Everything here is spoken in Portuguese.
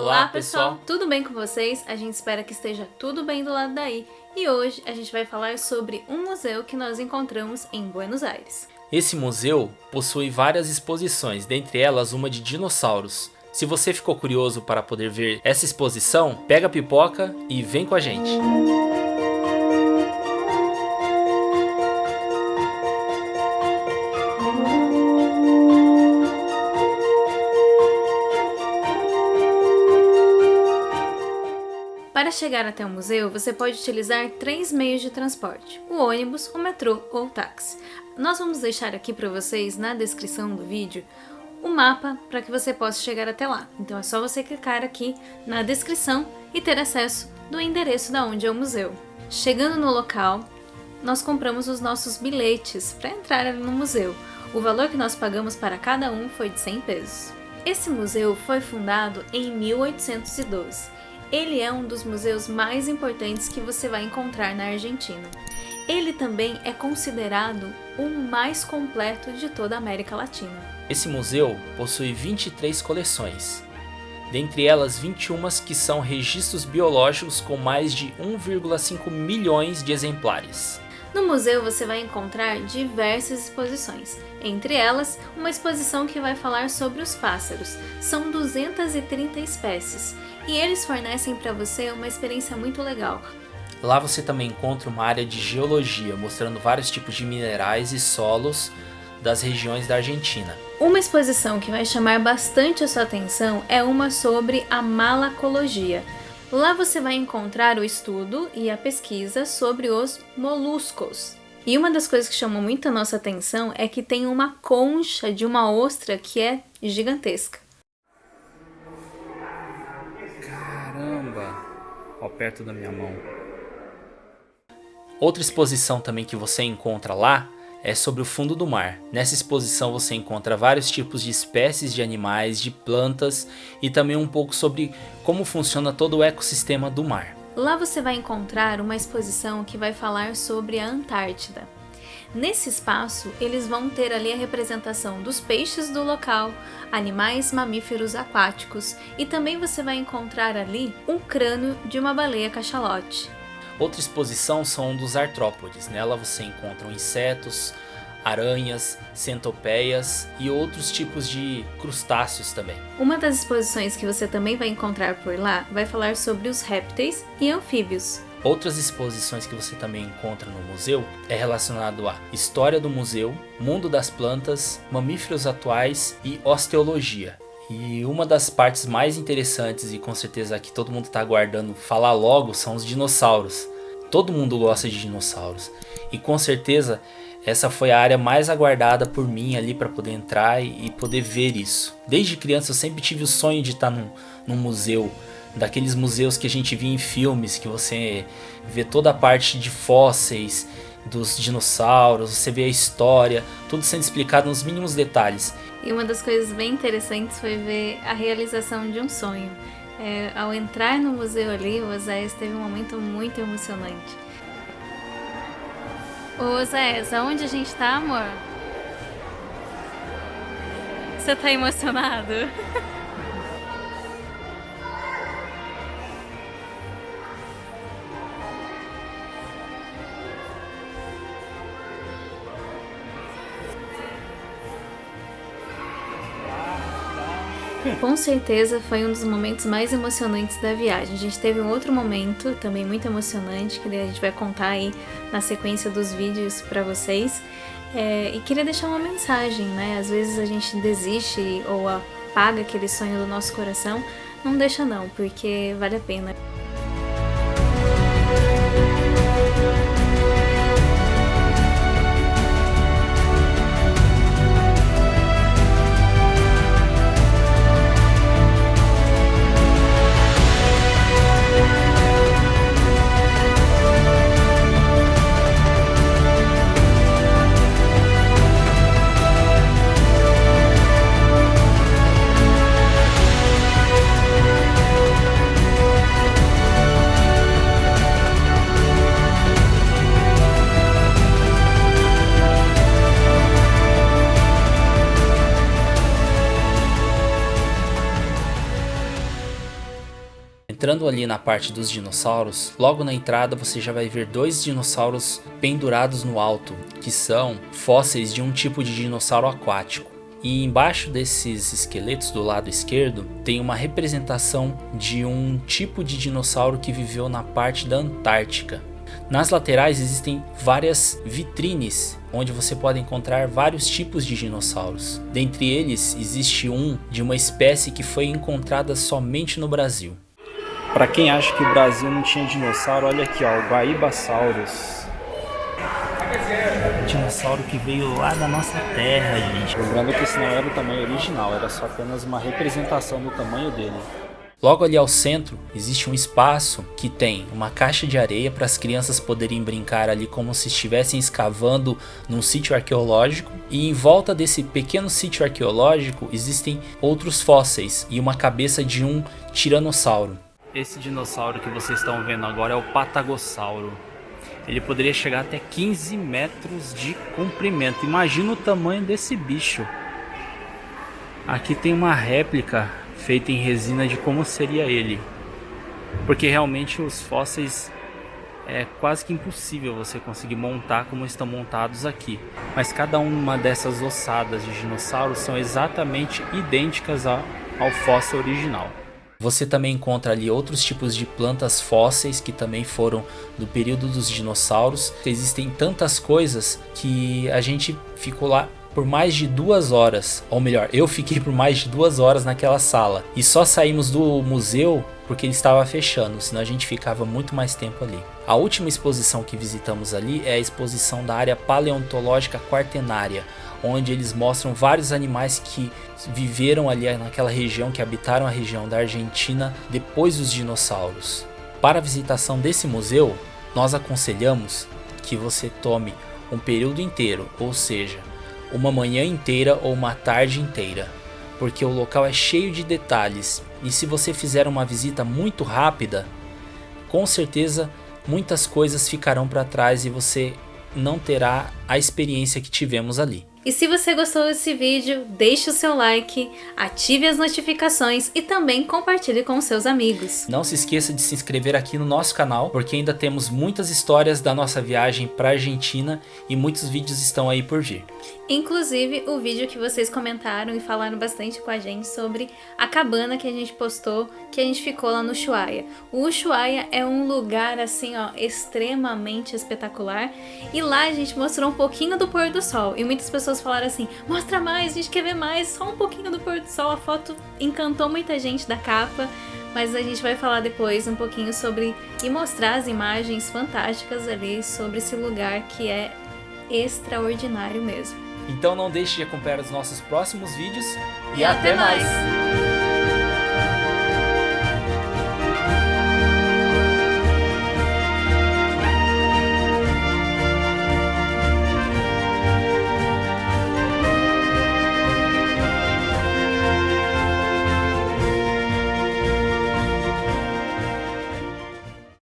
Olá pessoal, tudo bem com vocês? A gente espera que esteja tudo bem do lado daí. E hoje a gente vai falar sobre um museu que nós encontramos em Buenos Aires. Esse museu possui várias exposições, dentre elas uma de dinossauros. Se você ficou curioso para poder ver essa exposição, pega a pipoca e vem com a gente. Para chegar até o museu, você pode utilizar 3 meios de transporte: o ônibus, o metrô ou o táxi. Nós vamos deixar aqui para vocês na descrição do vídeo o mapa para que você possa chegar até lá. Então é só você clicar aqui na descrição e ter acesso do endereço da onde é o museu. Chegando no local, nós compramos os nossos bilhetes para entrar ali no museu. O valor que nós pagamos para cada um foi de 100 pesos. Esse museu foi fundado em 1812. Ele é um dos museus mais importantes que você vai encontrar na Argentina. Ele também é considerado o mais completo de toda a América Latina. Esse museu possui 23 coleções, dentre elas 21 que são registros biológicos com mais de 1,5 milhões de exemplares. No museu você vai encontrar diversas exposições, entre elas uma exposição que vai falar sobre os pássaros. São 230 espécies e eles fornecem para você uma experiência muito legal. Lá você também encontra uma área de geologia, mostrando vários tipos de minerais e solos das regiões da Argentina. Uma exposição que vai chamar bastante a sua atenção é uma sobre a malacologia. Lá você vai encontrar o estudo e a pesquisa sobre os moluscos. E uma das coisas que chamou muito a nossa atenção é que tem uma concha de uma ostra que é gigantesca. Caramba! Ó, perto da minha mão. Outra exposição também que você encontra lá é sobre o fundo do mar. Nessa exposição você encontra vários tipos de espécies de animais, de plantas e também um pouco sobre como funciona todo o ecossistema do mar. Lá você vai encontrar uma exposição que vai falar sobre a Antártida. Nesse espaço, eles vão ter ali a representação dos peixes do local, animais mamíferos aquáticos e também você vai encontrar ali um crânio de uma baleia cachalote. Outra exposição são dos artrópodes. Nela você encontra insetos, aranhas, centopeias e outros tipos de crustáceos também. Uma das exposições que você também vai encontrar por lá vai falar sobre os répteis e anfíbios. Outras exposições que você também encontra no museu é relacionado à história do museu, mundo das plantas, mamíferos atuais e osteologia. E uma das partes mais interessantes e com certeza que todo mundo está aguardando falar logo são os dinossauros. Todo mundo gosta de dinossauros e com certeza essa foi a área mais aguardada por mim ali para poder entrar e poder ver isso. Desde criança eu sempre tive o sonho de estar num museu, daqueles museus que a gente via em filmes, que você vê toda a parte de fósseis dos dinossauros, você vê a história, tudo sendo explicado nos mínimos detalhes. E uma das coisas bem interessantes foi ver a realização de um sonho. Ao entrar no museu ali, o Oséias teve um momento muito emocionante. Ô Oséias, aonde a gente tá, amor? Você tá emocionado? Com certeza foi um dos momentos mais emocionantes da viagem. A gente teve um outro momento também muito emocionante que a gente vai contar aí na sequência dos vídeos para vocês. E queria deixar uma mensagem, né? Às vezes a gente desiste ou apaga aquele sonho do nosso coração. Não deixa não, porque vale a pena. Entrando ali na parte dos dinossauros, logo na entrada você já vai ver 2 dinossauros pendurados no alto, que são fósseis de um tipo de dinossauro aquático. E embaixo desses esqueletos do lado esquerdo tem uma representação de um tipo de dinossauro que viveu na parte da Antártica. Nas laterais existem várias vitrines onde você pode encontrar vários tipos de dinossauros. Dentre eles existe um de uma espécie que foi encontrada somente no Brasil. Para quem acha que o Brasil não tinha dinossauro, olha aqui, ó, o Guaíbasaurus. Dinossauro que veio lá da nossa terra, gente. Lembrando que esse não era o tamanho original, era só apenas uma representação do tamanho dele. Logo ali ao centro existe um espaço que tem uma caixa de areia para as crianças poderem brincar ali como se estivessem escavando num sítio arqueológico. E em volta desse pequeno sítio arqueológico existem outros fósseis e uma cabeça de um tiranossauro. Esse dinossauro que vocês estão vendo agora é o Patagossauro. Ele poderia chegar até 15 metros de comprimento. Imagina o tamanho desse bicho. Aqui tem uma réplica feita em resina de como seria ele. Porque realmente os fósseis é quase que impossível você conseguir montar como estão montados aqui. Mas cada uma dessas ossadas de dinossauros são exatamente idênticas ao fóssil original. Você também encontra ali outros tipos de plantas fósseis que também foram do período dos dinossauros. Existem tantas coisas que a gente ficou lá por mais de 2 horas, ou melhor, eu fiquei por mais de 2 horas naquela sala. E só saímos do museu porque ele estava fechando, senão a gente ficava muito mais tempo ali. A última exposição que visitamos ali é a exposição da área paleontológica quaternária, onde eles mostram vários animais que viveram ali naquela região, que habitaram a região da Argentina depois dos dinossauros. Para a visitação desse museu, nós aconselhamos que você tome um período inteiro, ou seja, uma manhã inteira ou uma tarde inteira, porque o local é cheio de detalhes e se você fizer uma visita muito rápida, com certeza muitas coisas ficarão para trás e você não terá a experiência que tivemos ali. E se você gostou desse vídeo, deixe o seu like, ative as notificações e também compartilhe com seus amigos. Não se esqueça de se inscrever aqui no nosso canal, porque ainda temos muitas histórias da nossa viagem para a Argentina e muitos vídeos estão aí por vir. Inclusive o vídeo que vocês comentaram e falaram bastante com a gente sobre a cabana que a gente postou, que a gente ficou lá no Ushuaia. O Ushuaia é um lugar assim, ó, extremamente espetacular e lá a gente mostrou um pouquinho do pôr do sol e muitas pessoas falaram assim, mostra mais, a gente quer ver mais, só um pouquinho do pôr do sol. A foto encantou muita gente da capa, mas a gente vai falar depois um pouquinho sobre e mostrar as imagens fantásticas ali sobre esse lugar que é extraordinário mesmo. Então não deixe de acompanhar os nossos próximos vídeos e até mais!